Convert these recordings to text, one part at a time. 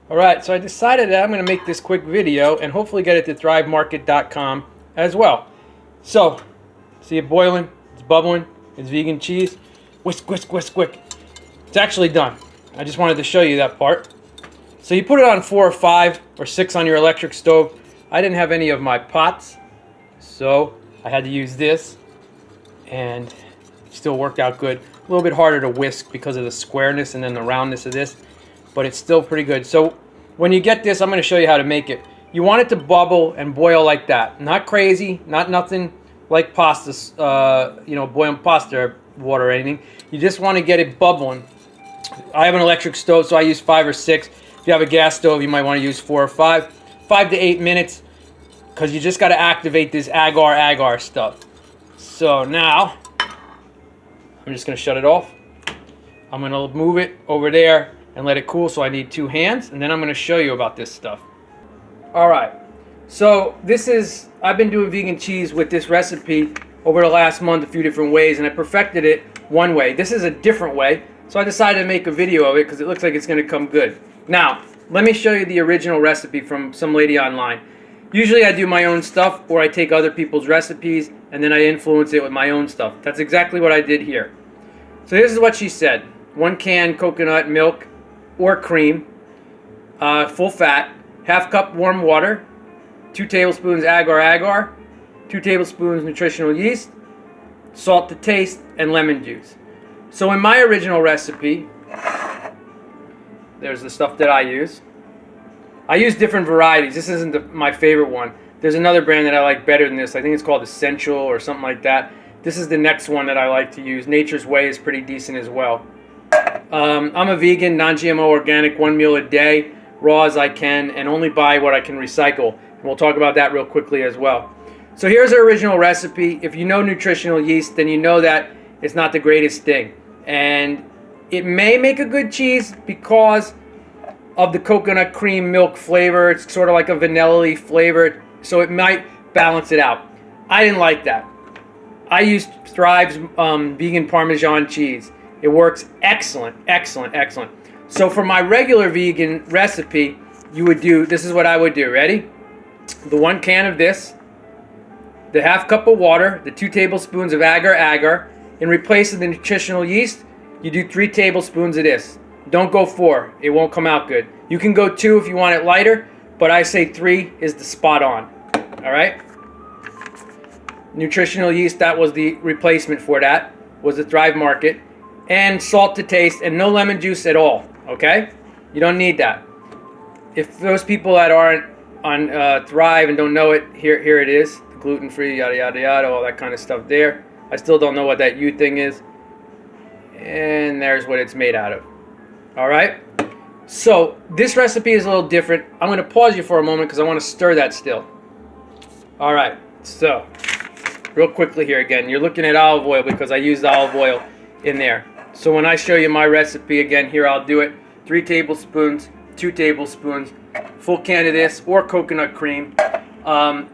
Alright, so I decided that I'm going to make this quick video and hopefully get it to thrivemarket.com as well. So, see it boiling, it's bubbling, it's vegan cheese. Whisk, whisk, whisk, whisk. It's actually done. I just wanted to show you that part. So you put it on 4 or 5 or 6 on your electric stove. I didn't have any of my pots, so I had to use this, and it still worked out good. A little bit harder to whisk because of the squareness and then the roundness of this, but it's still pretty good. So when you get this, I'm going to show you how to make it. You want it to bubble and boil like that. Not crazy, not nothing like pasta, boiling pasta water or anything. You just want to get it bubbling. I have an electric stove, so I use 5 or 6. If you have a gas stove, you might want to use 4 or 5. 5 to 8 minutes, because you just got to activate this agar stuff. So now, I'm just going to shut it off. I'm going to move it over there and let it cool, so I need 2 hands, and then I'm going to show you about this stuff. Alright, so I've been doing vegan cheese with this recipe over the last month a few different ways, and I perfected it one way. This is a different way, so I decided to make a video of it because it looks like it's going to come good. Now, let me show you the original recipe from some lady online. Usually I do my own stuff, or I take other people's recipes and then I influence it with my own stuff. That's exactly what I did here. So this is what she said. 1 can coconut milk or cream, full fat, ½ cup warm water, 2 tablespoons agar, 2 tablespoons nutritional yeast, salt to taste, and lemon juice. So in my original recipe, there's the stuff that I use. I use different varieties. This isn't my favorite one. There's another brand that I like better than this. I think it's called Essential or something like that. This is the next one that I like to use. Nature's Way is pretty decent as well. I'm a vegan, non-GMO, organic, 1 meal a day, raw as I can, and only buy what I can recycle. And we'll talk about that real quickly as well. So here's our original recipe. If you know nutritional yeast, then you know that it's not the greatest thing. And it may make a good cheese because of the coconut cream milk flavor. It's sort of like a vanilla-y flavor, so it might balance it out. I didn't like that. I used Thrive's vegan Parmesan cheese. It works excellent, excellent, excellent. So for my regular vegan recipe, this is what I would do. Ready? The 1 can of this, the ½ cup of water, the 2 tablespoons of agar. In replace of the nutritional yeast, you do 3 tablespoons of this. Don't go 4. It won't come out good. You can go 2 if you want it lighter, but I say 3 is the spot on. Alright? Nutritional yeast, that was the replacement for that, was the Thrive Market. And salt to taste, and no lemon juice at all. Okay? You don't need that. If those people that aren't on Thrive and don't know it, here it is. Gluten-free, yada, yada, yada, all that kind of stuff there. I still don't know what that U thing is. And there's what it's made out of. Alright? So, this recipe is a little different. I'm going to pause you for a moment because I want to stir that still. Alright, so, real quickly here again. You're looking at olive oil because I used olive oil in there. So when I show you my recipe again, here I'll do it. 3 tablespoons, 2 tablespoons, full can of this, or coconut cream, and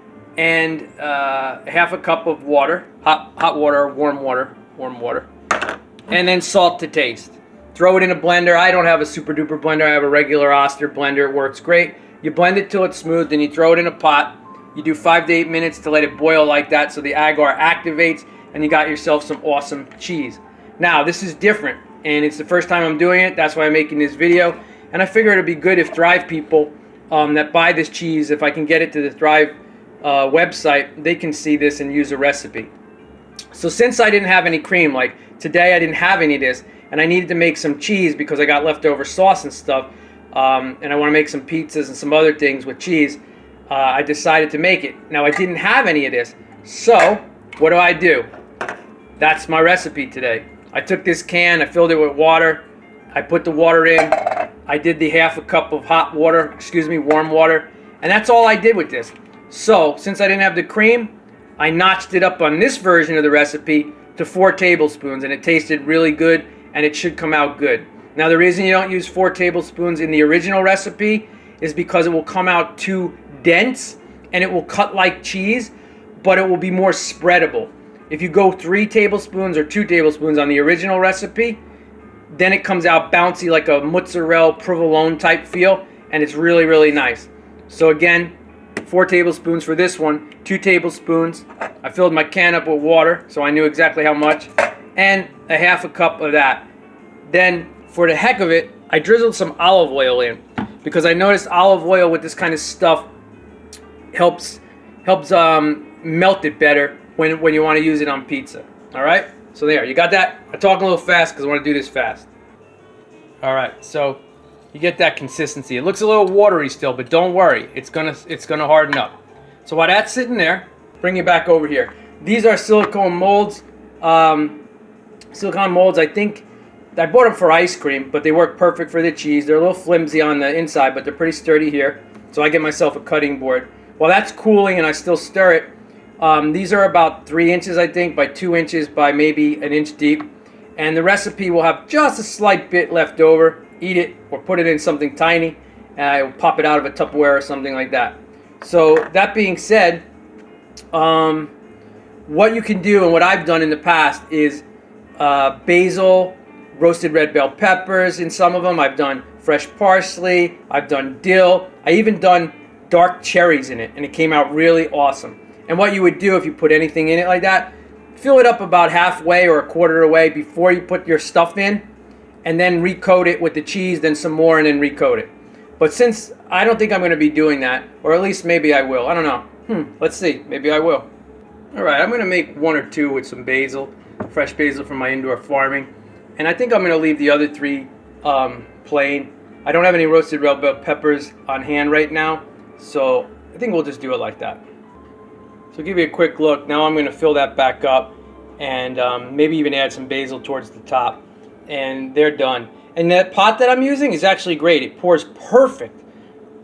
½ a cup of water, hot water, warm water, and then salt to taste. Throw it in a blender. I don't have a super duper blender. I have a regular Oster blender. It works great. You blend it till it's smooth, then you throw it in a pot. You do 5 to 8 minutes to let it boil like that so the agar activates, and you got yourself some awesome cheese. Now, this is different, and it's the first time I'm doing it. That's why I'm making this video. And I figure it'd be good if Thrive people that buy this cheese, if I can get it to the Thrive website, they can see this and use a recipe. So since I didn't have any cream, like today I didn't have any of this, and I needed to make some cheese because I got leftover sauce and stuff, and I want to make some pizzas and some other things with cheese, I decided to make it. Now, I didn't have any of this, so what do? That's my recipe today. I took this can, I filled it with water, I put the water in, I did the ½ a cup of warm water, and that's all I did with this. So, since I didn't have the cream, I notched it up on this version of the recipe to 4 tablespoons, and it tasted really good, and it should come out good. Now, the reason you don't use 4 tablespoons in the original recipe is because it will come out too dense, and it will cut like cheese, but it will be more spreadable. If you go 3 tablespoons or 2 tablespoons on the original recipe, then it comes out bouncy like a mozzarella provolone type feel, and it's really, really nice. So again, 4 tablespoons for this one, 2 tablespoons. I filled my can up with water, so I knew exactly how much, and a half a cup of that. Then, for the heck of it, I drizzled some olive oil in, because I noticed olive oil with this kind of stuff helps melt it better when you want to use it on pizza. All right, so there, you got that. I talk a little fast because I want to do this fast. All right, so you get that consistency. It looks a little watery still, but don't worry, it's gonna harden up. So while that's sitting there, bring it back over here. These are silicone molds. Silicone molds, I think I bought them for ice cream, but they work perfect for the cheese. They're a little flimsy on the inside, but they're pretty sturdy here. So I get myself a cutting board. While that's cooling and I still stir it, these are about 3 inches, I think, by 2 inches by maybe an inch deep. And the recipe will have just a slight bit left over. Eat it or put it in something tiny, and I will pop it out of a Tupperware or something like that. So that being said, what you can do and what I've done in the past is basil, roasted red bell peppers in some of them. I've done fresh parsley. I've done dill. I even done dark cherries in it, and it came out really awesome. And what you would do if you put anything in it like that, fill it up about halfway or a quarter away before you put your stuff in, and then recoat it with the cheese, then some more, and then recoat it. But since I don't think I'm going to be doing that, or at least maybe I will. I don't know. Let's see. Maybe I will. All right, I'm going to make 1 or 2 with some basil, fresh basil from my indoor farming. And I think I'm going to leave the other 3 plain. I don't have any roasted red bell peppers on hand right now, so I think we'll just do it like that. So give you a quick look. Now I'm going to fill that back up and maybe even add some basil towards the top. And they're done. And that pot that I'm using is actually great. It pours perfect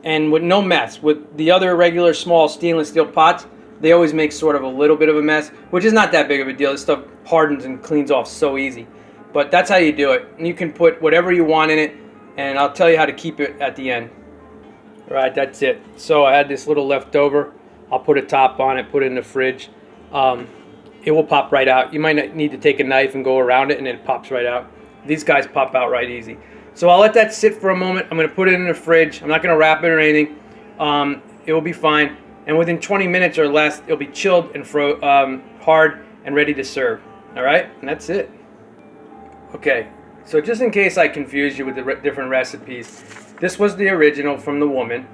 and with no mess. With the other regular small stainless steel pots, they always make sort of a little bit of a mess, which is not that big of a deal. This stuff hardens and cleans off so easy. But that's how you do it. And you can put whatever you want in it, and I'll tell you how to keep it at the end. All right, that's it. So I had this little leftover. I'll put a top on it, put it in the fridge. It will pop right out. You might need to take a knife and go around it, and it pops right out. These guys pop out right easy. So I'll let that sit for a moment. I'm going to put it in the fridge. I'm not going to wrap it or anything. It will be fine. And within 20 minutes or less, it'll be chilled and hard and ready to serve. All right? And that's it. Okay. So just in case I confuse you with the different recipes, this was the original from the woman.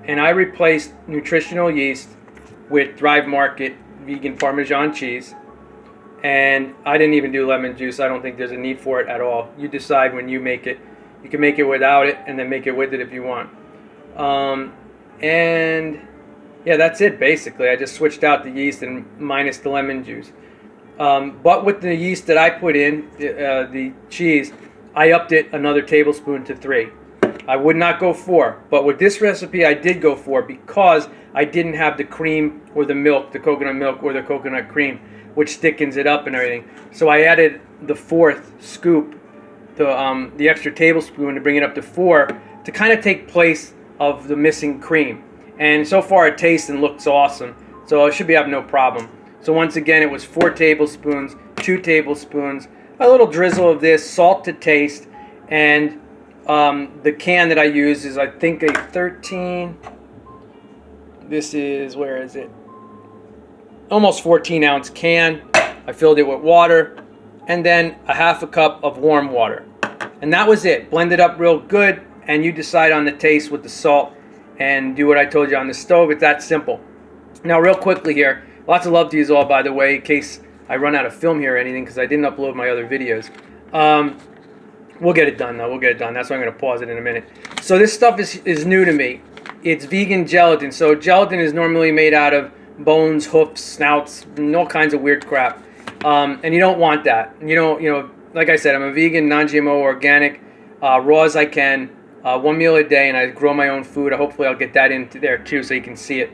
And I replaced nutritional yeast with Thrive Market vegan Parmesan cheese. And I didn't even do lemon juice. I don't think there's a need for it at all. You decide when you make it. You can make it without it and then make it with it if you want. And yeah, that's it basically. I just switched out the yeast and minus the lemon juice. But with the yeast that I put in, the cheese, I upped it another tablespoon to 3. I would not go 4. But with this recipe, I did go 4 because I didn't have the cream or the milk, the coconut milk or the coconut cream, which thickens it up and everything. So I added the 4th scoop, the extra tablespoon to bring it up to 4 to kind of take place of the missing cream. And so far it tastes and looks awesome. So it should be have no problem. So once again, it was 4 tablespoons, 2 tablespoons, a little drizzle of this, salt to taste, and the can that I use is I think a 13. This is, where is it? Almost 14 ounce can. I filled it with water and then a half a cup of warm water. And that was it. Blend it up real good and you decide on the taste with the salt and do what I told you on the stove. It's that simple. Now real quickly here, lots of love to you all, by the way, in case I run out of film here or anything because I didn't upload my other videos. We'll get it done though. We'll get it done. That's why I'm going to pause it in a minute. So this stuff is new to me. It's vegan gelatin. So gelatin is normally made out of bones, hoofs, snouts, and all kinds of weird crap. And you don't want that. You know, like I said, I'm a vegan, non-GMO, organic, raw as I can, 1 meal a day, and I grow my own food. Hopefully I'll get that into there too so you can see it.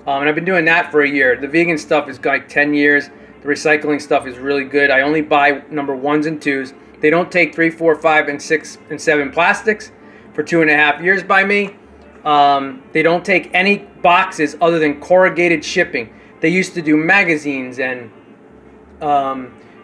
And I've been doing that for a year. The vegan stuff is like 10 years. The recycling stuff is really good. I only buy number 1s and 2s. They don't take 3, 4, 5, and 6, and 7 plastics for 2.5 years by me. They don't take any boxes other than corrugated shipping. They used to do magazines and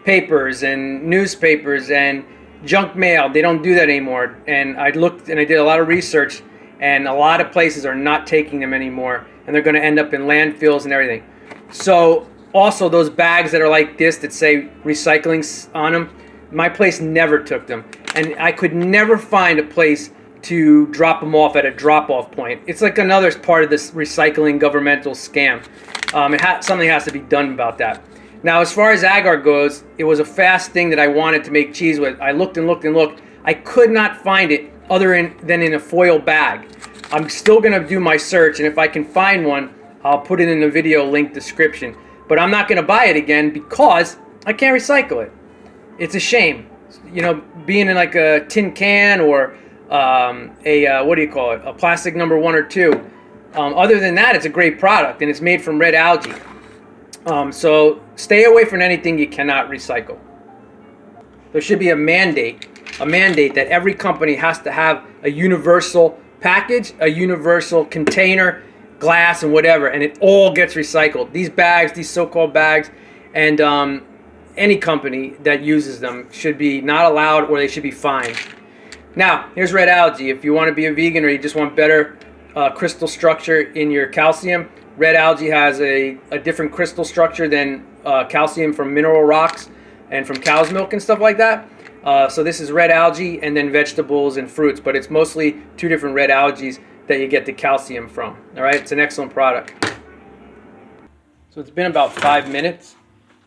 papers and newspapers and Junk mail, they don't do that anymore. And I looked and I did a lot of research, and a lot of places are not taking them anymore, and they're going to end up in landfills and everything. So also those bags that are like this that say recycling on them, my place never took them, and I could never find a place to drop them off at a drop-off point. It's like another part of this recycling governmental scam. Something has to be done about that. Now, as far as agar goes, it was a fast thing that I wanted to make cheese with. I looked and looked and looked. I could not find it than in a foil bag. I'm still going to do my search, and if I can find one, I'll put it in the video link description. But I'm not going to buy it again because I can't recycle it. It's a shame. You know, being in like a tin can or what do you call it? A plastic number 1 or 2. Other than that, it's a great product, and it's made from red algae. So stay away from anything you cannot recycle. There should be a mandate that every company has to have a universal package, a universal container, glass, and whatever, and it all gets recycled. These bags, these so-called bags, and any company that uses them should be not allowed, or they should be fined. Now, here's red algae. If you want to be a vegan or you just want better crystal structure in your calcium, red algae has a different crystal structure than calcium from mineral rocks and from cow's milk and stuff like that. So this is red algae and then vegetables and fruits, but it's mostly 2 different red algae that you get the calcium from. All right, it's an excellent product. So it's been about 5 minutes,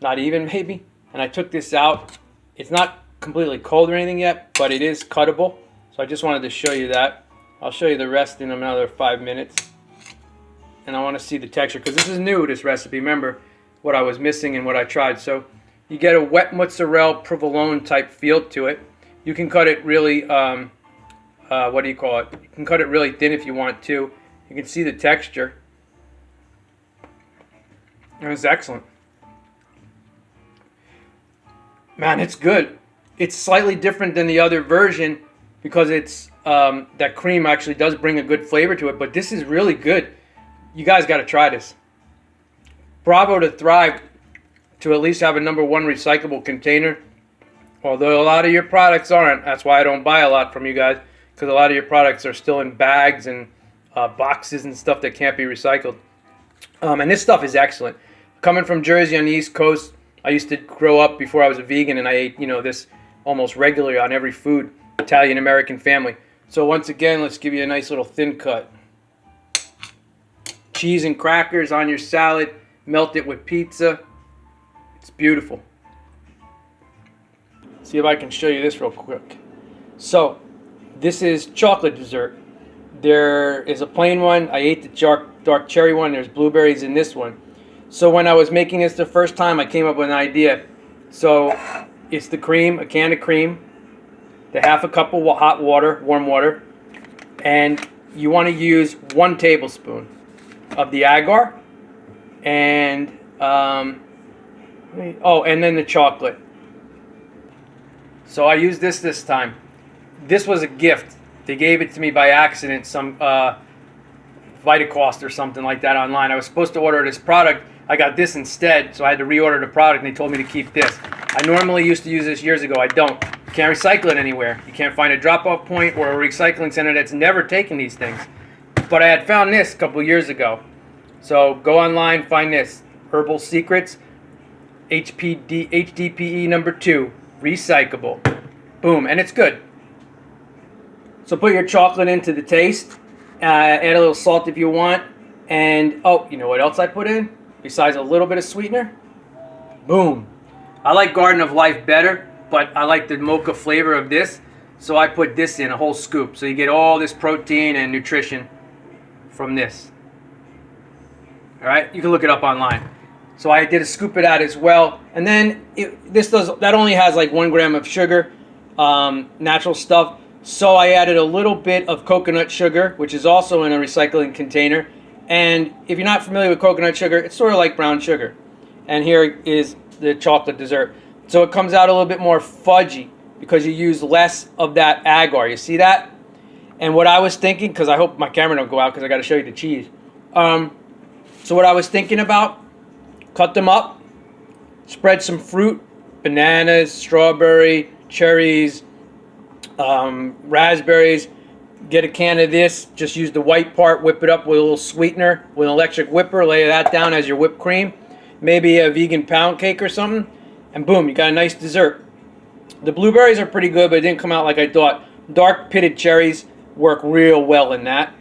not even maybe, and I took this out. It's not completely cold or anything yet, but it is cuttable. So I just wanted to show you that. I'll show you the rest in another 5 minutes. And I want to see the texture, because this is new, this recipe. Remember what I was missing and what I tried. So you get a wet mozzarella provolone type feel to it. You can cut it really, what do you call it? You can cut it really thin if you want to. You can see the texture. And it's excellent. Man, it's good. It's slightly different than the other version because it's that cream actually does bring a good flavor to it, but this is really good. You guys got to try this. Bravo to Thrive to at least have a number 1 recyclable container. Although a lot of your products aren't. That's why I don't buy a lot from you guys, because a lot of your products are still in bags and boxes and stuff that can't be recycled. And this stuff is excellent. Coming from Jersey on the East Coast, I used to grow up before I was a vegan, and I ate, this almost regularly on every food, Italian-American family. So once again, let's give you a nice little thin cut. Cheese and crackers on your salad, melt it with pizza. It's beautiful. See if I can show you this real quick. So, this is chocolate dessert. There is a plain one. I ate the dark cherry one. There's blueberries in this one. So when I was making this the first time, I came up with an idea. So it's the cream, a can of cream, the half a cup of hot water, warm water, and you want to use 1 tablespoon of the agar, and and then the chocolate. So I used this time. This was a gift. They gave it to me by accident, some Vitacost or something like that online. I was supposed to order this product. I got this instead, so I had to reorder the product, and they told me to keep this. I normally used to use this years ago. I don't. You can't recycle it anywhere. You can't find a drop-off point or a recycling center that's never taken these things. But I had found this a couple years ago. So go online, find this. Herbal Secrets, HDPE number 2, recyclable. Boom, and it's good. So put your chocolate into the taste. Add a little salt if you want. And, you know what else I put in? Besides a little bit of sweetener? Boom. I like Garden of Life better, but I like the mocha flavor of this. So I put this in, a whole scoop. So you get all this protein and nutrition from this. Alright, you can look it up online. So I did a scoop of that as well. And then that only has like 1 gram of sugar, natural stuff. So I added a little bit of coconut sugar, which is also in a recycling container. And if you're not familiar with coconut sugar, it's sort of like brown sugar. And here is the chocolate dessert. So it comes out a little bit more fudgy because you use less of that agar. You see that? And what I was thinking, because I hope my camera don't go out because I got to show you the cheese. So what I was thinking about, cut them up, spread some fruit, bananas, strawberry, cherries, raspberries. Get a can of this. Just use the white part. Whip it up with a little sweetener with an electric whipper. Lay that down as your whipped cream. Maybe a vegan pound cake or something. And boom, you got a nice dessert. The blueberries are pretty good, but it didn't come out like I thought. Dark pitted cherries work real well in that.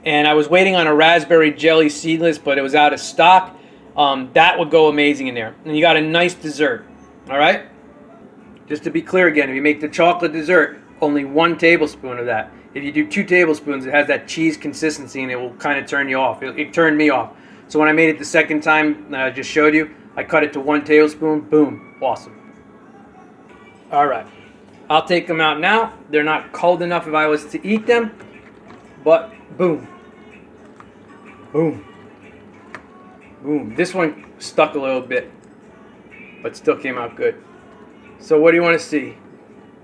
And I was waiting on a raspberry jelly seedless, but it was out of stock. That would go amazing in there. And you got a nice dessert. All right? Just to be clear again, if you make the chocolate dessert, only 1 tablespoon of that. If you do 2 tablespoons, it has that cheese consistency and it will kind of turn you off. It turned me off. So when I made it the second time that I just showed you, I cut it to 1 tablespoon. Boom. Awesome. All right. I'll take them out now. They're not cold enough if I was to eat them. But boom. Boom. Boom. This one stuck a little bit, but still came out good. So what do you want to see?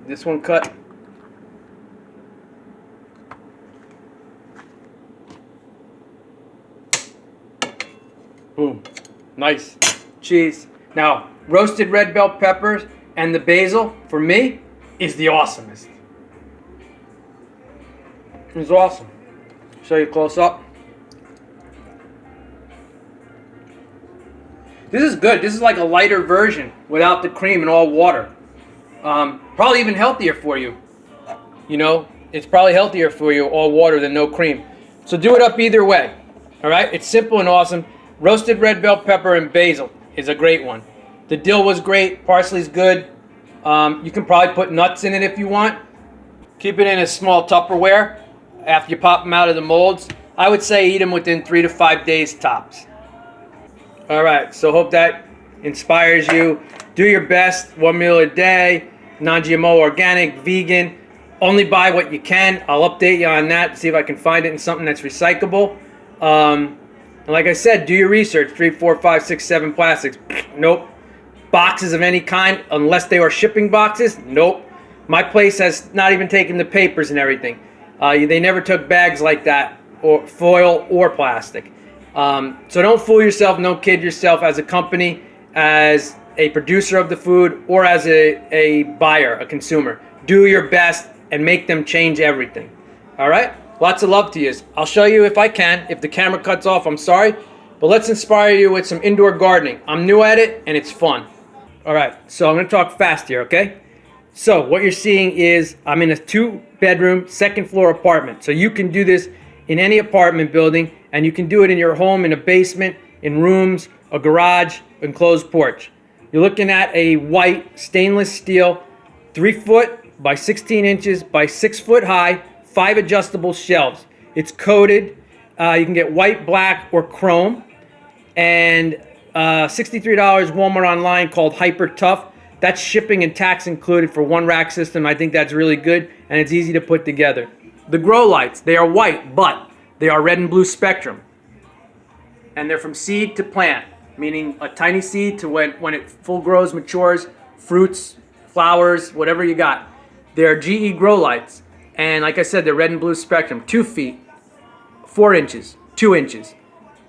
This one cut. Boom. Nice. Cheese. Now, roasted red bell peppers and the basil, for me, is the awesomest. It's awesome. Show you close up. This is good. This is like a lighter version without the cream and all water. Probably even healthier for you. You know, it's probably healthier for you, all water than no cream. So do it up either way. All right? It's simple and awesome. Roasted red bell pepper and basil is a great one. The dill was great. Parsley's good. You can probably put nuts in it if you want. Keep it in a small Tupperware after you pop them out of the molds. I would say eat them within 3 to 5 days tops. All right, so hope that inspires you. Do your best, 1 meal a day, non-GMO, organic, vegan. Only buy what you can. I'll update you on that, see if I can find it in something that's recyclable. And like I said, do your research. 3, 4, 5, 6, 7 plastics. Nope. Boxes of any kind, unless they are shipping boxes. Nope. My place has not even taken the papers and everything. They never took bags like that, or foil or plastic. So don't fool yourself, don't kid yourself as a company, as a producer of the food, or as a buyer, a consumer. Do your best and make them change everything. All right? Lots of love to you. I'll show you if I can. If the camera cuts off, I'm sorry. But let's inspire you with some indoor gardening. I'm new at it, and it's fun. All right, so I'm going to talk fast here, okay? So what you're seeing is I'm in a 2-bedroom, 2nd floor apartment. So you can do this in any apartment building, and you can do it in your home, in a basement, in rooms, a garage, enclosed porch. You're looking at a white stainless steel 3-foot by 16 inches by 6-foot high, 5 adjustable shelves. It's coated. You can get white, black, or chrome. And $63 Walmart online called Hyper Tough. That's shipping and tax included for 1 rack system. I think that's really good, and it's easy to put together. The grow lights, they are white, but they are red and blue spectrum. And they're from seed to plant, meaning a tiny seed to when it full grows, matures, fruits, flowers, whatever you got. They're GE grow lights. And like I said, they're red and blue spectrum. 2 feet, 4 inches, 2 inches.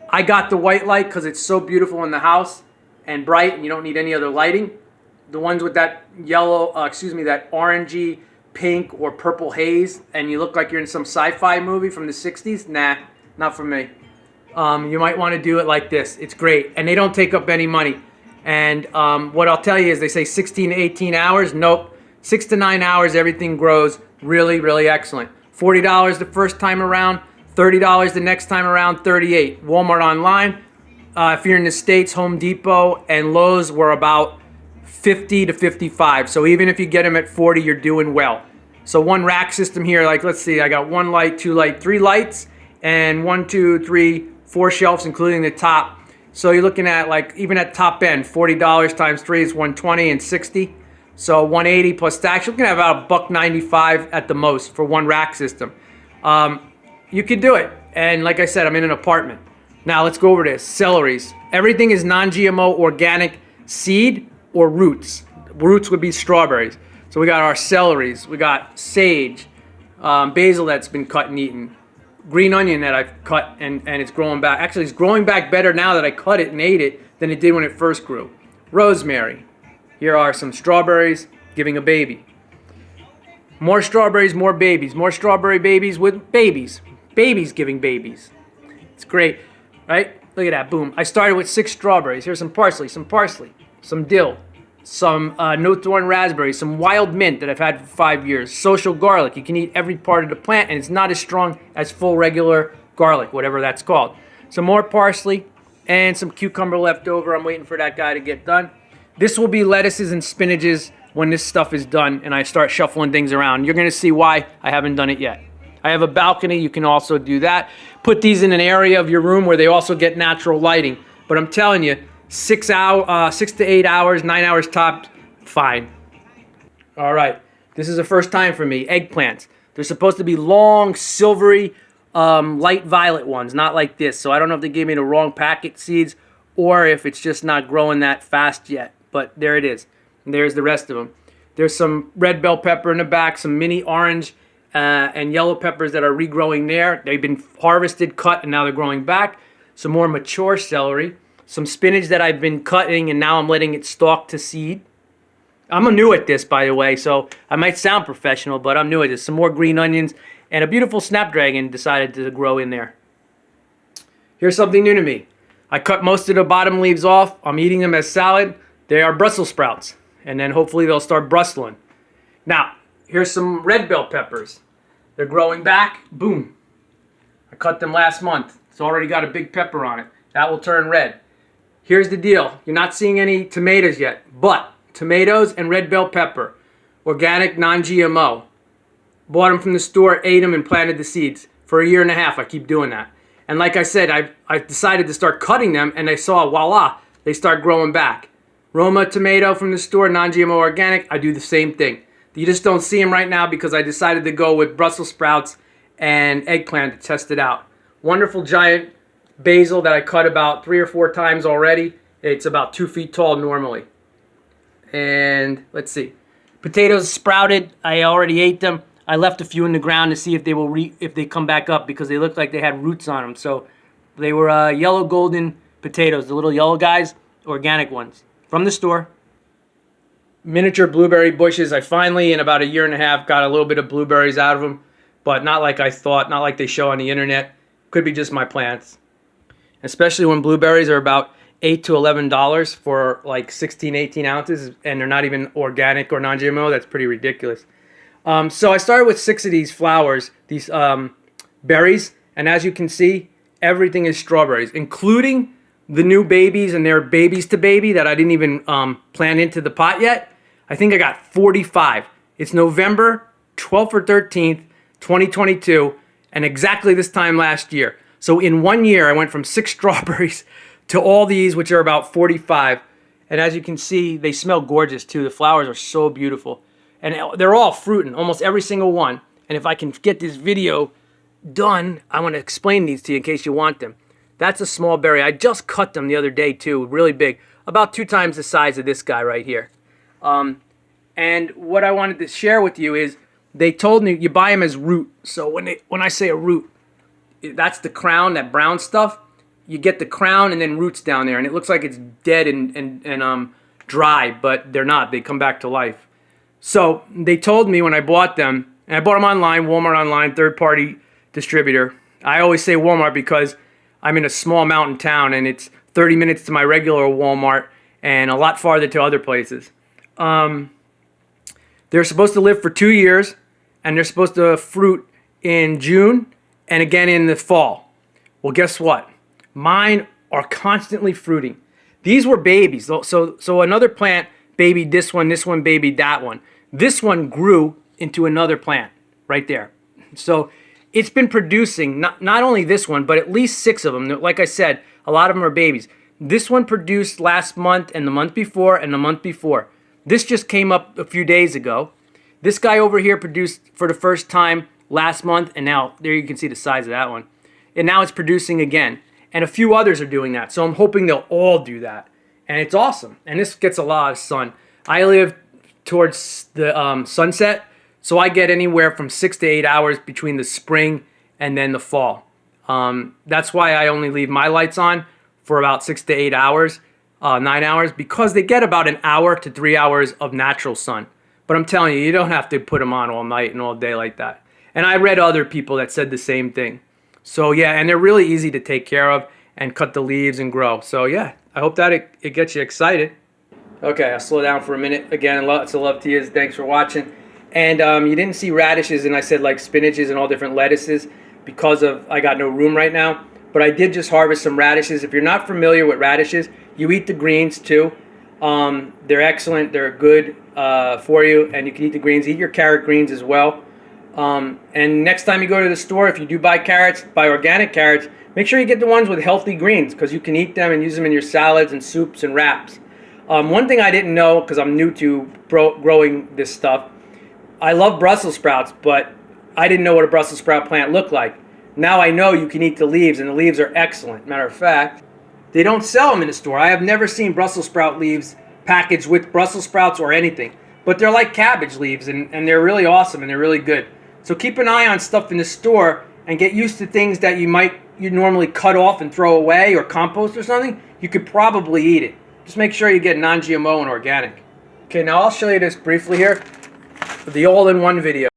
I got the white light because it's so beautiful in the house and bright, and you don't need any other lighting. The ones with that yellow, that orangey, pink, or purple haze, and you look like you're in some sci-fi movie from the 60s, nah, not for me. You might want to do it like this. It's great, and they don't take up any money. And what I'll tell you is they say 16 to 18 hours. Nope, 6 to 9 hours, everything grows. Really, really excellent. $40 the first time around, $30 the next time around, $38. Walmart online. If you're in the States, Home Depot and Lowe's were about $50 to $55. So even if you get them at $40, you're doing well. So 1 rack system here, like let's see, I got 1 light, 2 light, 3 lights, and 1, 2, 3, 4 shelves, including the top. So you're looking at, like, even at top end, $40 times 3 is $120 and $60. So $180 plus tax. You're looking at about $1.95 at the most for 1 rack system. You could do it. And like I said, I'm in an apartment. Now let's go over this. Celeries. Everything is non-GMO, organic, seed or roots. Roots would be strawberries. So we got our celeries. We got sage, basil that's been cut and eaten, green onion that I've cut and it's growing back. Actually, it's growing back better now that I cut it and ate it than it did when it first grew. Rosemary. Here are some strawberries giving a baby. More strawberries, more babies. More strawberry babies with babies. Babies giving babies. It's great, right? Look at that, boom. I started with 6 strawberries. Here's some parsley, some dill, some no-thorn raspberry, some wild mint that I've had for 5 years, social garlic. You can eat every part of the plant, and it's not as strong as full regular garlic, whatever that's called. Some more parsley and some cucumber left over. I'm waiting for that guy to get done. This will be lettuces and spinaches when this stuff is done and I start shuffling things around. You're going to see why I haven't done it yet. I have a balcony. You can also do that. Put these in an area of your room where they also get natural lighting. But I'm telling you, 6 to 8 hours, 9 hours tops, fine. All right. This is the first time for me. Eggplants. They're supposed to be long, silvery, light violet ones, not like this. So I don't know if they gave me the wrong packet seeds or if it's just not growing that fast yet. But there it is. And there's the rest of them. There's some red bell pepper in the back, some mini orange and yellow peppers that are regrowing there. They've been harvested, cut, and now they're growing back. Some more mature celery. Some spinach that I've been cutting, and now I'm letting it stalk to seed. I'm new at this, by the way, so I might sound professional, but I'm new at this. Some more green onions, and a beautiful snapdragon decided to grow in there. Here's something new to me. I cut most of the bottom leaves off. I'm eating them as salad. They are Brussels sprouts, and then hopefully they'll start brustling. Now, here's some red bell peppers. They're growing back. Boom. I cut them last month. It's already got a big pepper on it. That will turn red. Here's the deal. You're not seeing any tomatoes yet, but tomatoes and red bell pepper, organic, non-GMO. Bought them from the store, ate them, and planted the seeds. For a year and a half, I keep doing that. And like I said, I decided to start cutting them, and I saw, voila, they start growing back. Roma tomato from the store, non-GMO organic, I do the same thing. You just don't see them right now because I decided to go with Brussels sprouts and eggplant to test it out. Wonderful giant basil that I cut about 3 or 4 times already. It's about 2 feet tall normally. And let's see. Potatoes sprouted. I already ate them. I left a few in the ground to see if they will if they come back up because they looked like they had roots on them. So they were yellow golden potatoes, the little yellow guys, organic ones from the store. Miniature blueberry bushes. I finally, in about a year and a half, got a little bit of blueberries out of them, but not like I thought, not like they show on the internet. Could be just my plants. Especially when blueberries are about $8 to $11 for like 16, 18 ounces, and they're not even organic or non-GMO. That's pretty ridiculous. So I started with 6 of these flowers, these berries, and as you can see, everything is strawberries, including the new babies and their babies to baby that I didn't even plant into the pot yet. I think I got 45. It's November 12th or 13th, 2022, and exactly this time last year. So in 1 year, I went from 6 strawberries to all these, which are about 45. And as you can see, they smell gorgeous too. The flowers are so beautiful. And they're all fruiting, almost every single one. And if I can get this video done, I want to explain these to you in case you want them. That's a small berry. I just cut them the other day too, really big. About 2 times the size of this guy right here. And what I wanted to share with you is they told me you buy them as root. So when I say a root, that's the crown, that brown stuff. You get the crown and then roots down there, and it looks like it's dead and dry, but they're not. They come back to life. So they told me when I bought them, and I bought them online, Walmart online, third-party distributor. I always say Walmart because I'm in a small mountain town, and it's 30 minutes to my regular Walmart and a lot farther to other places. They're supposed to live for 2 years, and they're supposed to fruit in June and again in the fall. Well, guess what? Mine are constantly fruiting. These were babies. So another plant babied this one babied that one. This one grew into another plant right there. So it's been producing, not only this one, but at least 6 of them. Like I said, a lot of them are babies. This one produced last month and the month before and the month before. This just came up a few days ago. This guy over here produced for the first time last month, and now there you can see the size of that one. And now it's producing again. And a few others are doing that. So I'm hoping they'll all do that. And it's awesome. And this gets a lot of sun. I live towards the sunset, so I get anywhere from 6 to 8 hours between the spring and then the fall. That's why I only leave my lights on for about 6 to 8 hours, 9 hours, because they get about an hour to 3 hours of natural sun. But I'm telling you, you don't have to put them on all night and all day like that. And I read other people that said the same thing. So yeah, and they're really easy to take care of and cut the leaves and grow. So yeah, I hope that it gets you excited. Okay, I'll slow down for a minute. Again, lots of love to you. Thanks for watching. And you didn't see radishes, and I said like spinaches and all different lettuces because of I got no room right now. But I did just harvest some radishes. If you're not familiar with radishes, you eat the greens too. They're excellent. They're good for you, and you can eat the greens. Eat your carrot greens as well. And next time you go to the store, if you do buy carrots, buy organic carrots, make sure you get the ones with healthy greens because you can eat them and use them in your salads and soups and wraps. One thing I didn't know, because I'm new to growing this stuff, I love Brussels sprouts, but I didn't know what a Brussels sprout plant looked like. Now I know you can eat the leaves, and the leaves are excellent. Matter of fact, they don't sell them in the store. I have never seen Brussels sprout leaves packaged with Brussels sprouts or anything. But they're like cabbage leaves, and they're really awesome, and they're really good. So keep an eye on stuff in the store and get used to things that you normally cut off and throw away or compost or something. You could probably eat it. Just make sure you get non-GMO and organic. Okay, now I'll show you this briefly here. The all-in-one video.